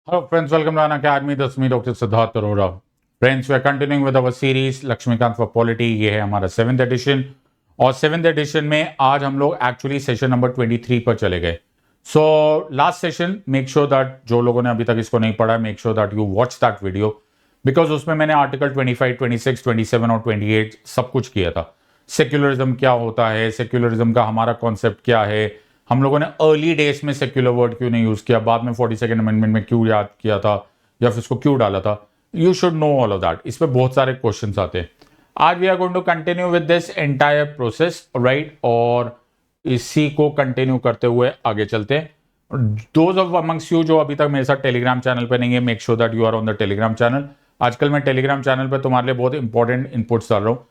Hello friends, welcome to An Academy. This is me, Dr. Siddharth Arora. Friends, we are continuing with our series Laxmikant for Polity. ये है हमारा 7th addition और 7th addition में आज हम लोग actually session number 23 पर चले गए. So last session make sure that जो लोगों ने अभी तक इसको नहीं पढ़ा make sure that you watch that video because उसमें मैंने आर्टिकल 25, 26, 27 और 28 सब कुछ किया था. सेक्युलरिज्म क्या होता है, सेक्युलरिज्म का हमारा कॉन्सेप्ट क्या है, हम लोगों ने अर्ली डेज में सेक्युलर वर्ड क्यों नहीं यूज किया, बाद में 42nd अमेंडमेंट में क्यों याद किया था या फिर इसको क्यों डाला था. You should know all of that. इस पे बहुत सारे क्वेश्चंस आते हैं. आज we are going to continue with this entire process right, और इसी को कंटिन्यू करते हुए आगे चलते हैं. दोज ऑफ अमंग्स यू जो अभी तक मेरे साथ टेलीग्राम चैनल पे नहीं है, make sure that you are on the Telegram channel. आजकल मैं टेलीग्राम चैनल पे तुम्हारे लिए बहुत इंपॉर्टेंट इनपुट्स डाल रहा हूँ.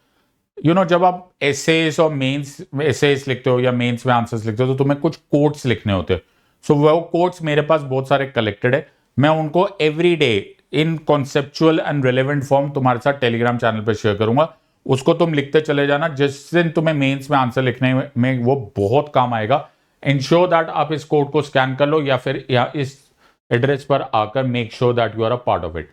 जब आप एसेस और मेंस एसेस लिखते हो या मेंस में आंसर्स लिखते हो तो तुम्हें कुछ कोट्स लिखने होते हैं. सो वो कोट्स मेरे पास बहुत सारे कलेक्टेड है. मैं उनको every day in conceptual and relevant form तुम्हारे साथ टेलीग्राम चैनल पे शेयर करूंगा. उसको तुम लिखते चले जाना. जिस दिन तुम्हें मेंस में आंसर लिखने में वो बहुत काम आएगा. इंश्योर दैट आप इस कोड को स्कैन कर लो या फिर इस एड्रेस पर आकर make sure that you are a part of it.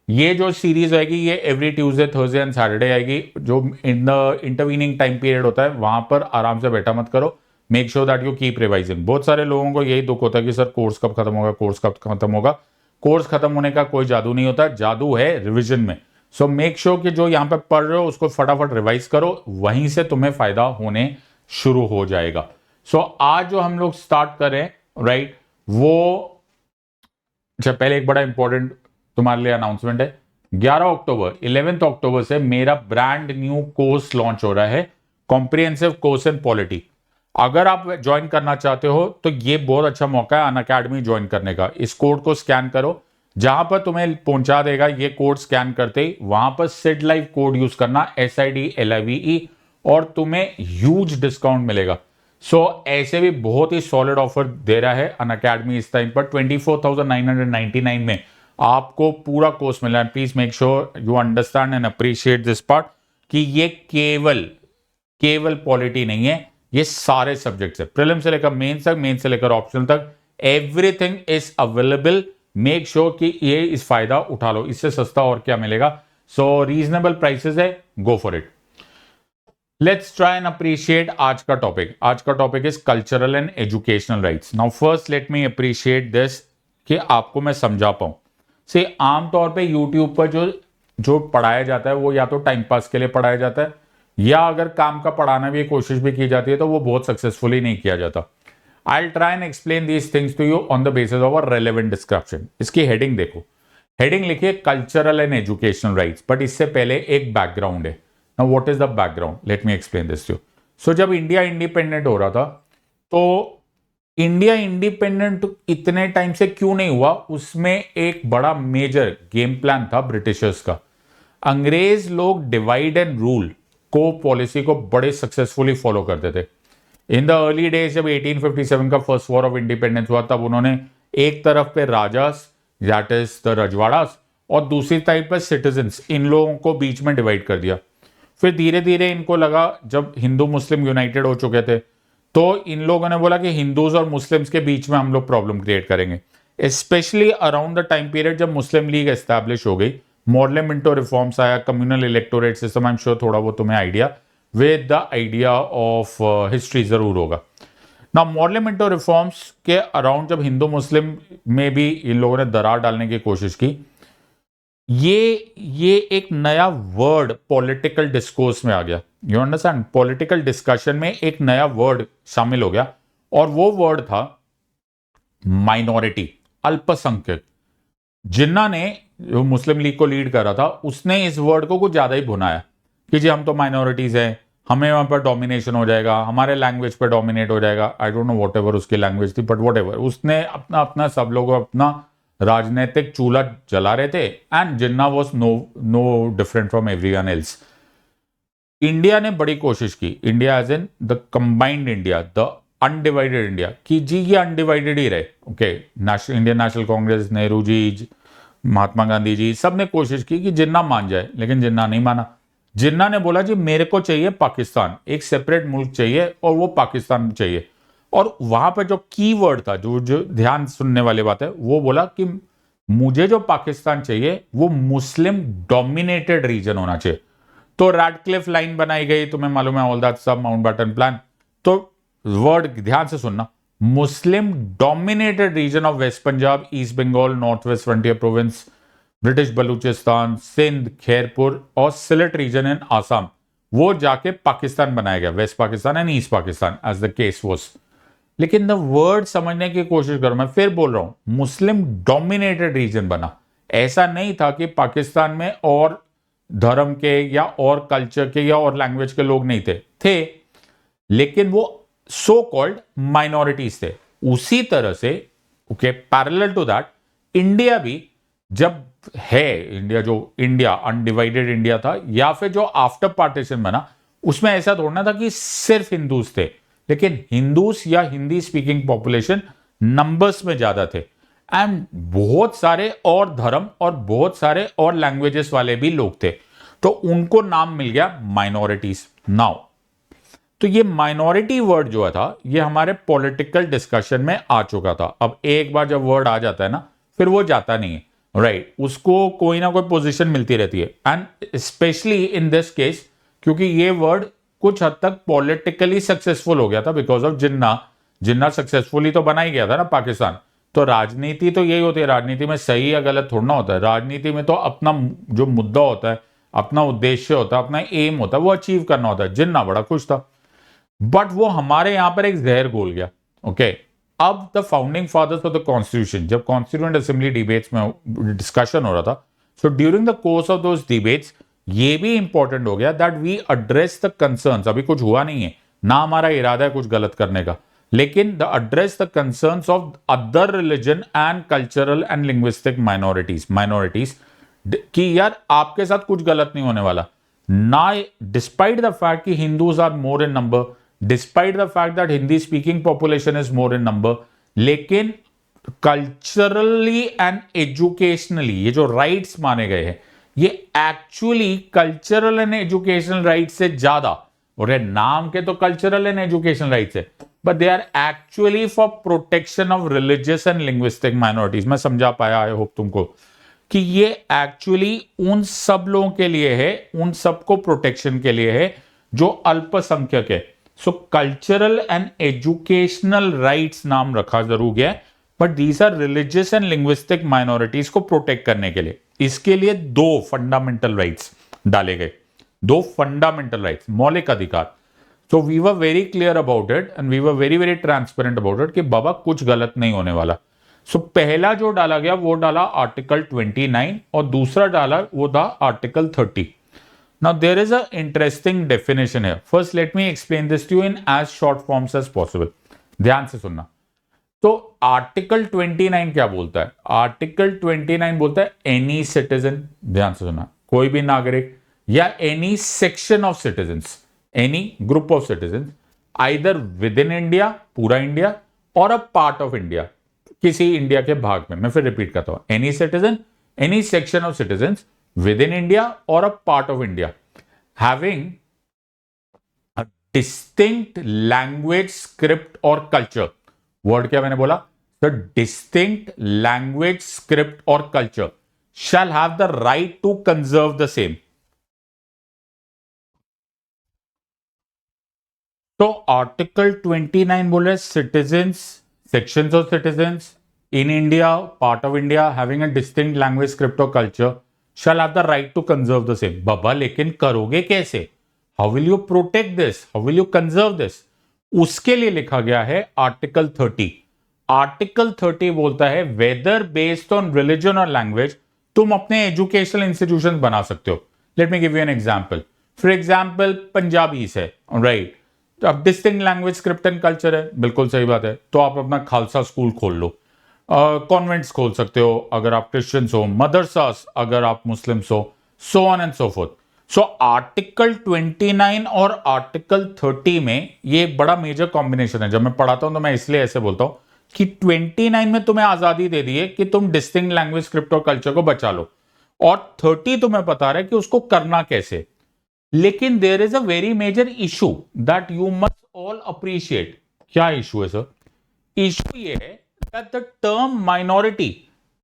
ये जो सीरीज आएगी ये every Tuesday, Thursday and Saturday आएगी. जो in the intervening time period होता है वहां पर आराम से बैठा मत करो. Make sure that you keep revising. बहुत सारे लोगों को यही दुख होता है कि सर कोर्स कब खत्म होगा, कोर्स कब खत्म होगा. कोर्स खत्म होने का कोई जादू नहीं होता, जादू है रिविजन में. सो मेक श्योर कि जो यहाँ पे पढ़ रहे हो उसको फटाफट रिवाइज करो, वहीं से तुम्हें फायदा होने शुरू हो जाएगा. सो आज जो हम लोग स्टार्ट करें राइट, वो पहले एक बड़ा इंपॉर्टेंट तुम्हारे लिए अनाउंसमेंट है. 11 अक्टूबर 11 अक्टूबर से मेरा ब्रांड न्यू कोर्स लॉन्च हो रहा है, कॉम्प्रिहेंसिव कोर्स इन पॉलिटी. अगर आप ज्वाइन करना चाहते हो तो ये बहुत अच्छा मौका है अनअकैडमी ज्वाइन करने का. इस कोड को स्कैन करो, जहां पर तुम्हें पहुंचा देगा ये कोड स्कैन करते ही वहां पर सिड लाइव कोड यूज करना SIDLIVE और तुम्हें ह्यूज डिस्काउंट मिलेगा. सो ऐसे भी बहुत ही सॉलिड ऑफर दे रहा है अनअकैडमी इस टाइम पर. 24,999 में आपको पूरा कोर्स मिला है. Please make sure you understand and appreciate this part कि ये केवल पॉलिटी नहीं है, ये सारे सब्जेक्ट्स है. प्रीलिम से लेकर मेंस तक, मेंस से लेकर ऑप्शनल तक, everything is available. Make sure कि ये इस फायदा उठा लो. इससे सस्ता और क्या मिलेगा. सो रीजनेबल प्राइसेस है, go for it. Let's try and appreciate आज का टॉपिक. आज का topic is cultural and educational rights. Now first let me appreciate this कि आपको मैं समझा पाऊं. से आमतौर पे YouTube पर जो पढ़ाया जाता है वो या तो टाइम पास के लिए पढ़ाया जाता है या अगर काम का पढ़ाना भी कोशिश भी की जाती है तो वो बहुत सक्सेसफुली नहीं किया जाता. I will try and explain these things to you on the basis of a relevant description. इसकी हेडिंग देखो, हेडिंग लिखिए cultural and educational rights. But इससे पहले एक बैकग्राउंड है. Now what is the background, let me explain this to you. So जब India independent हो रहा था तो इंडिया इंडिपेंडेंट इतने टाइम से क्यों नहीं हुआ, उसमें एक बड़ा मेजर गेम प्लान था ब्रिटिशर्स का. अंग्रेज लोग डिवाइड एंड रूल को पॉलिसी को बड़े सक्सेसफुली फॉलो करते थे. इन द अर्ली डेज जब 1857 का फर्स्ट वॉर ऑफ इंडिपेंडेंस हुआ तब उन्होंने एक तरफ पे राजास दैट इज द रजवाड़ास और दूसरी टाइप पर सिटीजन्स, इन लोगों को बीच में डिवाइड कर दिया. फिर धीरे धीरे इनको लगा जब हिंदू मुस्लिम यूनाइटेड हो चुके थे तो इन लोगों ने बोला कि हिंदूज और मुस्लिम्स के बीच में हम लोग प्रॉब्लम क्रिएट करेंगे. Specially around the time period जब मुस्लिम लीग एस्टैब्लिश हो गई, मॉडर्न रिफॉर्म्स आया, communal electorate system. I am sure थोड़ा वो तुम्हें idea with the idea of history जरूर होगा. ना मॉडर्न रिफॉर्म्स के अराउंड जब हिंदू मुस्लिम में भी इन लोगों ने दरार डालने की कोशिश की, ये एक नया वर्ड पॉलिटिकल डिस्कोर्स में आ गया. यू अंडरस्टैंड, पॉलिटिकल डिस्कशन में एक नया वर्ड शामिल हो गया और वो वर्ड था माइनॉरिटी, अल्पसंख्यक. जिन्ना ने जो मुस्लिम लीग को लीड कर रहा था उसने इस वर्ड को कुछ ज्यादा ही भुनाया कि जी हम तो माइनॉरिटीज हैं, हमें वहां पर डोमिनेशन हो जाएगा, हमारे लैंग्वेज पर डोमिनेट हो जाएगा. I don't know what ever उसकी लैंग्वेज थी, बट वॉट एवर, उसने अपना अपना सब लोग अपना राजनीतिक चूल्हा जला रहे थे. And Jinnah was no different from everyone else. India ने बड़ी कोशिश की, India as in the combined India, the undivided India, कि जी ये अनडिवाइडेड ही रहे. Okay, Indian National Congress, Nehru ji, Mahatma Gandhi ji, सब ने कोशिश की कि जिन्ना मान जाए, लेकिन जिन्ना नहीं माना. जिन्ना ने बोला जी मेरे को चाहिए पाकिस्तान, एक सेपरेट मुल्क चाहिए और वो पाकिस्तान चाहिए. और वहां पर जो कीवर्ड था, जो ध्यान सुनने वाली बात है, वो बोला कि मुझे जो पाकिस्तान चाहिए वो मुस्लिम डोमिनेटेड रीजन होना चाहिए। तो रैडक्लिफ लाइन बनाई गई, तुम्हें मालूम है, ऑल दैट सब, माउंटबेटन प्लान। तो वर्ड ध्यान से सुनना, Muslim dominated region of West Punjab, East Bengal, North West Frontier Province, British Balochistan, Sindh, Khairpur और सिलेट रीजन इन आसाम, वो जाके पाकिस्तान बनाया गया, West Pakistan and East Pakistan as the case was. लेकिन द वर्ड समझने की कोशिश करो, मैं फिर बोल रहा हूं, मुस्लिम डोमिनेटेड रीजन बना। ऐसा नहीं था कि पाकिस्तान में और धर्म के या और कल्चर के या और लैंग्वेज के लोग नहीं थे, लेकिन वो सो कॉल्ड माइनॉरिटीज थे। उसी तरह से okay, parallel to that, India भी जब है, इंडिया जो इंडिया अनडिवाइडेड इंडिया था, या फिर जो आफ्टर पार्टीशन बना, उसमें ऐसा थोड़ा था कि सिर्फ हिंदूज थे, लेकिन हिंदूज या हिंदी स्पीकिंग पॉपुलेशन नंबर्स में ज्यादा थे, एंड बहुत सारे और धर्म और बहुत सारे और लैंग्वेजेस वाले भी लोग थे, तो उनको नाम मिल गया माइनॉरिटीज। नाउ तो ये माइनॉरिटी वर्ड जो था, ये हमारे पॉलिटिकल डिस्कशन में आ चुका था। अब एक बार जब वर्ड आ जाता है ना, फिर वो जाता नहीं है, राइट? उसको कोई ना कोई पोजीशन मिलती रहती है, and specially in this case, क्योंकि ये वर्ड कुछ हद तक पॉलिटिकली सक्सेसफुल हो गया था because of Jinnah. Jinnah successfully तो बना ही गया था ना पाकिस्तान। तो राजनीति तो यही होती है, राजनीति में सही या गलत थोड़ा होता है, राजनीति में तो अपना जो मुद्दा होता है, अपना उद्देश्य होता है, अपना एम होता है, वो अचीव करना होता है। जिन्ना बड़ा खुश था, बट वो हमारे यहां पर एक जहर घोल गया। ओके, अब the founding fathers of the constitution, जब कॉन्स्टिट्यूएंट असेंबली डिबेट्स में डिस्कशन हो रहा था, so during the course of those debates ये भी इंपॉर्टेंट हो गया that we address the concerns. अभी कुछ हुआ नहीं है, ना हमारा इरादा है कुछ गलत करने का, लेकिन the address the concerns of other religion and cultural and linguistic minorities कि यार आपके साथ कुछ गलत नहीं होने वाला ना, डिस्पाइट द फैक्ट कि Hindus are more in number, despite the fact that Hindi speaking population is more in number, लेकिन कल्चरली एंड एजुकेशनली ये जो राइट्स माने गए हैं, ये actually cultural and educational right से ज्यादा, और नाम के तो कल्चरल एंड एजुकेशनल राइट्स है, but they are actually for protection of religious and linguistic minorities. मैं समझा पाया, आई होप तुमको, कि ये एक्चुअली उन सब लोगों के लिए है, उन सबको प्रोटेक्शन के लिए है जो अल्पसंख्यक है। So cultural and educational rights नाम रखा जरूर गया, but these are religious and linguistic minorities को प्रोटेक्ट करने के लिए। इसके लिए दो फंडामेंटल राइट्स डाले गए, दो फंडामेंटल राइट्स, मौलिक अधिकार। So we were very clear about it and we were very very transparent about it कि बाबा कुछ गलत नहीं होने वाला। सो पहला जो डाला गया वो डाला आर्टिकल 29 और दूसरा डाला वो था article 30। Now there is a interesting definition है। First let me explain this to you in as short forms as possible. ध्यान से सुनना। तो आर्टिकल 29 क्या बोलता है? आर्टिकल 29 बोलता है एनी सिटीजन, ध्यान से सुनना, कोई भी नागरिक या any section of citizens, any group of citizens, either within India, पूरा इंडिया, और अ पार्ट ऑफ इंडिया, किसी इंडिया के भाग में। मैं फिर रिपीट करता हूं, any citizen, any section of citizens within India और a part of India having a distinct language, script और कल्चर। वर्ड क्या मैंने बोला? द डिस्टिंक्ट लैंग्वेज, स्क्रिप्ट और culture shall have the right to conserve the same. तो article 29 बोल रहे citizens, sections of citizens in India, part of India, having a distinct language, script or culture shall have the right to conserve the same. बाबा लेकिन करोगे कैसे? How will you protect this? How will you conserve this? उसके लिए लिखा गया है article 30। Article 30 बोलता है वेदर बेस्ड ऑन रिलीजन और लैंग्वेज तुम अपने एजुकेशनल इंस्टीट्यूशन बना सकते हो। Let me give you an example. For example Punjabi है, राइट? तो अब distinct language, script and culture है, बिल्कुल सही बात है, तो आप अपना खालसा स्कूल खोल लो, कॉन्वेंट्स खोल सकते हो अगर आप क्रिश्चियंस हो, मदरसास अगर आप मुस्लिम्स हो, so on and so fourth. So article 29 और आर्टिकल 30 में ये एक बड़ा मेजर कॉम्बिनेशन है। जब मैं पढ़ाता हूं तो मैं इसलिए ऐसे बोलता हूं कि 29 में तुम्हें आजादी दे दी है कि तुम डिस्टिंक्ट लैंग्वेज, स्क्रिप्ट और कल्चर को बचा लो, और 30 तुम्हें बता रहा है कि उसको करना कैसे। लेकिन there is a very major issue that you must all appreciate. क्या इशू है सर? इशू ये है दैट द टर्म माइनॉरिटी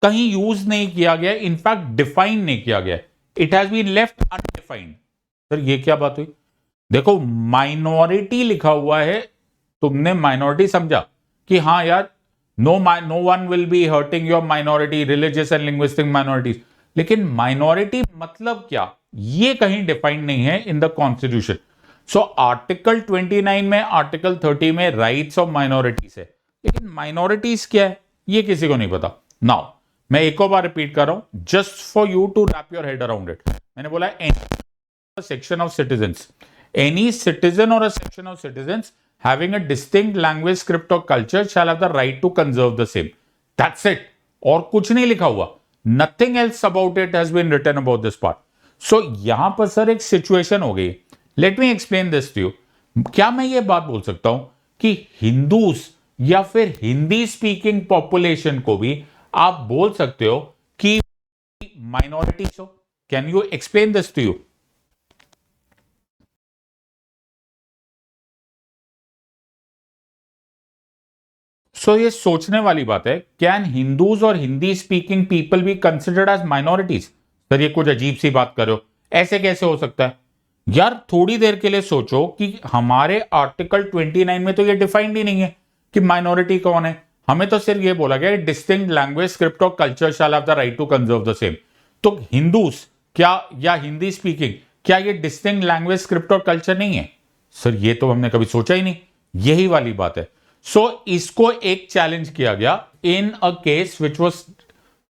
कहीं यूज नहीं किया गया, इनफैक्ट डिफाइन नहीं किया गया, it has been left undefined. Sir ये क्या बात हुई? देखो माइनॉरिटी लिखा हुआ है, तुमने माइनॉरिटी समझा कि हाँ यार no one will be hurting your minority, religious and linguistic minorities, लेकिन माइनॉरिटी मतलब क्या ये कहीं डिफाइंड नहीं है in the constitution. So article 29 में, आर्टिकल 30 में राइट्स ऑफ माइनॉरिटीज है, लेकिन माइनॉरिटीज क्या है ये किसी को नहीं पता। नाउ मैं एक और बार रिपीट कर रहा हूं just for you to wrap your head around it. मैंने बोला section of citizens, any citizen or a section of citizens having a distinct language, script or culture shall have the right to conserve the same. That's it. और कुछ नहीं लिखा हुआ, nothing else about it has been written about this part. So यहां पर sir एक situation हो गई, let me explain this to you. क्या मैं ये बात बोल सकता हूं कि हिंदूज या फिर हिंदी स्पीकिंग पॉपुलेशन को भी आप बोल सकते हो कि माइनॉरिटीज हो? Can you explain this to you? So ये सोचने वाली बात है, कैन हिंदूज और Hindi speaking people be considered as minorities? Sir ये कुछ अजीब सी बात करो, ऐसे कैसे हो सकता है यार? थोड़ी देर के लिए सोचो कि हमारे आर्टिकल 29 में तो ये डिफाइंड ही नहीं है कि माइनॉरिटी कौन है। हमें तो सिर्फ ये बोला गया डिस्टिंक्ट लैंग्वेज, स्क्रिप्ट और culture shall have the right to conserve the same. तो हिंदूज क्या या हिंदी स्पीकिंग क्या ये डिस्टिंक्ट लैंग्वेज, स्क्रिप्ट और कल्चर नहीं है? सर ये तो हमने कभी सोचा ही नहीं, यही वाली बात है। सो इसको एक चैलेंज किया गया in a case which was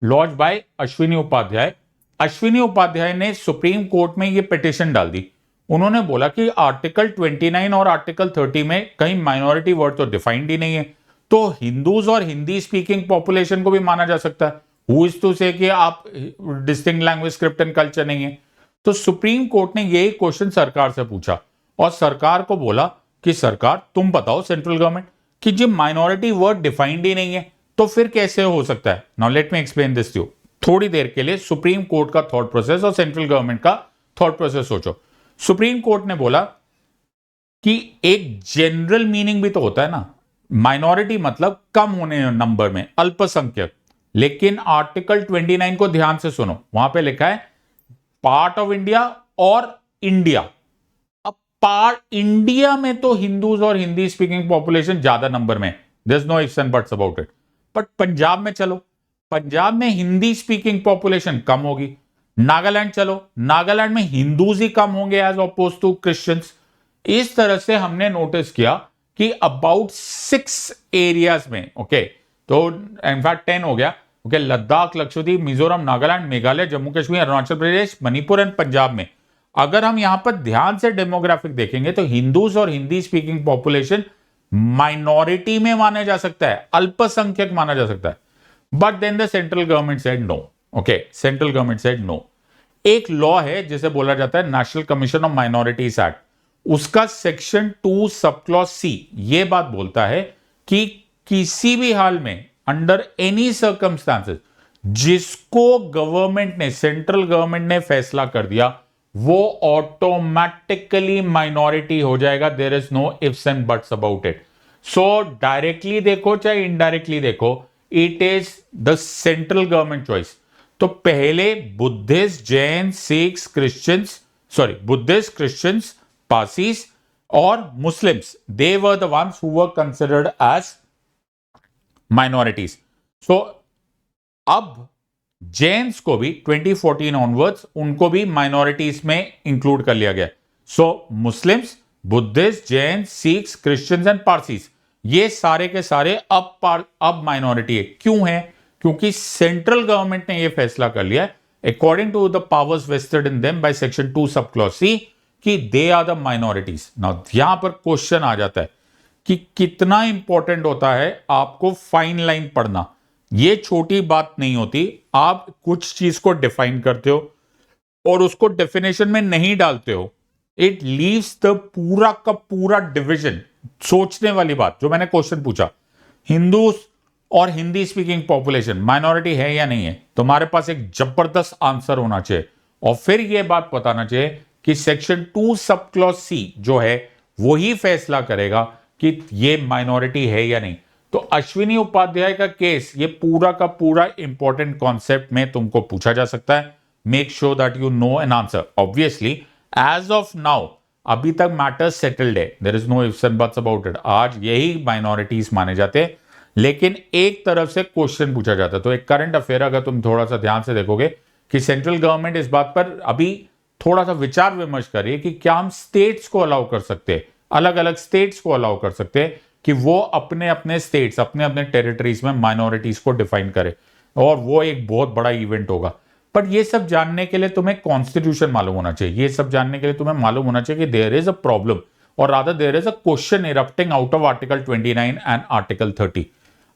launched by Ashwini Upadhyay. Ashwini Upadhyay ने सुप्रीम कोर्ट में ये पिटिशन डाल दी। उन्होंने बोला कि आर्टिकल 29 और आर्टिकल 30 में कहीं माइनॉरिटी वर्ड तो डिफाइंड ही नहीं है, तो हिंदूज और हिंदी स्पीकिंग पॉपुलेशन को भी माना जा सकता है। हु इज टू से कि आप distinct language, script and culture नहीं है? तो सुप्रीम कोर्ट ने यही क्वेश्चन सरकार से पूछा और सरकार को बोला कि सरकार तुम बताओ सेंट्रल गवर्नमेंट कि जब माइनॉरिटी वर्ड डिफाइंड ही नहीं है तो फिर कैसे हो सकता है? Now let me explain this to you. थोड़ी देर के लिए सुप्रीम कोर्ट का थॉट प्रोसेस और सेंट्रल गवर्नमेंट का थॉट प्रोसेस सोचो। सुप्रीम कोर्ट ने बोला कि एक जनरल मीनिंग भी तो होता है ना, माइनॉरिटी मतलब कम होने नंबर में, अल्पसंख्यक। लेकिन आर्टिकल 29 को ध्यान से सुनो, वहां पे लिखा है पार्ट ऑफ इंडिया और इंडिया। अब पार्ट इंडिया में तो हिंदूज और हिंदी स्पीकिंग पॉपुलेशन ज्यादा नंबर में, there is no ifs and buts about it. But Punjab में चलो, पंजाब में हिंदी स्पीकिंग पॉपुलेशन कम होगी। नागालैंड चलो, नागालैंड में हिंदूज ही कम होंगे एज अपोज टू क्रिश्चियंस। इस तरह से हमने नोटिस किया कि अबाउट 6 एरियाज में, ओके, तो इनफैक्ट 10 हो गया, ओके, लद्दाख, लक्षद्वीप, मिजोरम, नागालैंड, मेघालय, जम्मू कश्मीर, अरुणाचल प्रदेश, मणिपुर एंड पंजाब में अगर हम यहां पर ध्यान से डेमोग्राफिक देखेंगे तो हिंदूज और हिंदी स्पीकिंग पॉपुलेशन माइनॉरिटी में माना जा सकता है, अल्पसंख्यक माना जा सकता है। But then the central government said no, okay, central government said no. एक लॉ है जिसे बोला जाता है national commission of minorities act, उसका सेक्शन 2 सब क्लॉज सी ये बात बोलता है कि किसी भी हाल में अंडर एनी सर्कमस्टांसेस जिसको गवर्नमेंट ने, सेंट्रल गवर्नमेंट ने फैसला कर दिया वो ऑटोमेटिकली माइनॉरिटी हो जाएगा। There is no ifs and buts about it. So directly देखो चाहे इनडायरेक्टली देखो, it is the central government choice. तो पहले Buddhist, Jain, Sikhs, Christians, sorry Buddhist, Christians, Parsis और Muslims, they were the ones who were considered as minorities. So अब जैन्स को भी 2014 onwards उनको भी माइनॉरिटीज में इंक्लूड कर लिया गया। So Muslims, Buddhist, Jain, Sikhs, Christians and Parsis ये सारे के सारे अब माइनॉरिटी है। क्यों है? क्योंकि सेंट्रल गवर्नमेंट ने यह फैसला कर लिया according to the powers vested in them by section 2 sub clause C कि they are the minorities. Now यहां पर क्वेश्चन आ जाता है कि कितना इंपॉर्टेंट होता है आपको फाइन लाइन पढ़ना। ये छोटी बात नहीं होती, आप कुछ चीज को डिफाइन करते हो और उसको डेफिनेशन में नहीं डालते हो, इट लीव्स द पूरा का पूरा डिवीजन। सोचने वाली बात जो मैंने क्वेश्चन पूछा, हिंदू और हिंदी स्पीकिंग पॉपुलेशन माइनॉरिटी है या नहीं है, तुम्हारे पास एक जबरदस्त आंसर होना चाहिए और फिर यह बात बताना चाहिए कि सेक्शन 2 सब क्लॉज सी जो है वही फैसला करेगा कि ये माइनॉरिटी है या नहीं। तो अश्विनी उपाध्याय का केस, ये पूरा का पूरा इंपॉर्टेंट कॉन्सेप्ट में तुमको पूछा जा सकता है. Make sure that you know an answer. Obviously as of now अभी तक मैटर्स सेटल्ड है, there is no ifs and buts about it. आज यही माइनॉरिटीज माने जाते हैं, लेकिन एक तरफ से क्वेश्चन पूछा जाता है. तो एक करंट अफेयर अगर तुम थोड़ा सा ध्यान से देखोगे कि सेंट्रल गवर्नमेंट इस बात पर अभी थोड़ा सा विचार विमर्श कर रही है कि क्या हम स्टेट्स को अलाउ कर सकते हैं, अलग अलग स्टेट्स को अलाउ कर सकते हैं कि वो अपने अपने स्टेट्स, अपने अपने टेरिटरीज में माइनॉरिटीज को डिफाइन करे, और वो एक बहुत बड़ा इवेंट होगा. बट ये सब जानने के लिए तुम्हें कॉन्स्टिट्यूशन मालूम होना चाहिए. ये सब जानने के लिए तुम्हें मालूम होना चाहिए कि देयर इज अ प्रॉब्लम, और rather there is a question erupting out of article 29 and article 30.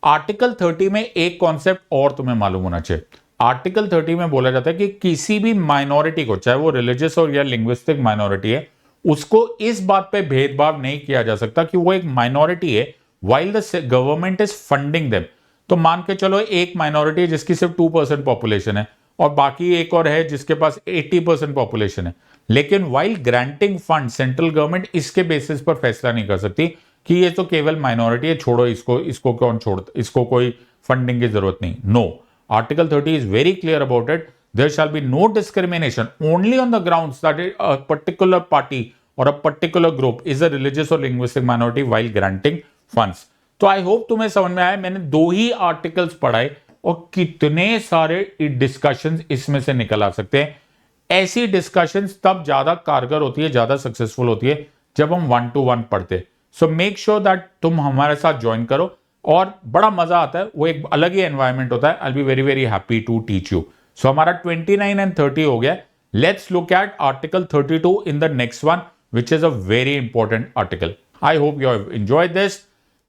Article 30 में एक कॉन्सेप्ट और तुम्हें मालूम होना चाहिए. आर्टिकल 30 में बोला जाता है कि किसी भी माइनॉरिटी को, चाहे वो रिलीजियस और या लिंग्विस्टिक माइनॉरिटी है, उसको इस बात पे भेदभाव नहीं किया जा सकता कि वो एक माइनॉरिटी है while the government is funding them. तो मान के चलो एक माइनॉरिटी है जिसकी सिर्फ 2% पॉपुलेशन है, और बाकी एक और है जिसके पास 80% पॉपुलेशन है, लेकिन while granting fund central government इसके बेसिस पर फैसला नहीं कर सकती कि ये तो केवल माइनॉरिटी है, छोड़ो इसको, इसको कौन छोड़, इसको कोई फंडिंग की जरूरत नहीं. No, article 30 is very clear about it. There shall be no discrimination only on the grounds that a particular party or a particular group is a religious or linguistic minority while granting funds. तो I hope तुम्हें समझ में आया. मैंने 2 ही articles पढ़ाए और कितने सारे डिस्कशंस इसमें से निकल आ सकते हैं. ऐसी डिस्कशंस तब ज्यादा कारगर होती है, ज्यादा सक्सेसफुल होती है जब हम 1-to-1 पढ़ते. सो मेक श्योर दैट तुम हमारे साथ ज्वाइन करो, और बड़ा मजा आता है. वो एक अलग ही एनवायरमेंट होता है. I will be very very happy to teach you. So हमारा 29 एंड 30 हो गया. Let's look at article 32 in the next one, which is a very important article. I hope you have enjoyed this.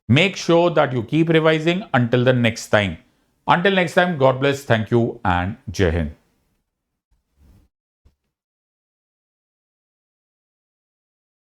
Make sure that you keep revising until the next time. Until next time, God bless, thank you, and Jai Hind.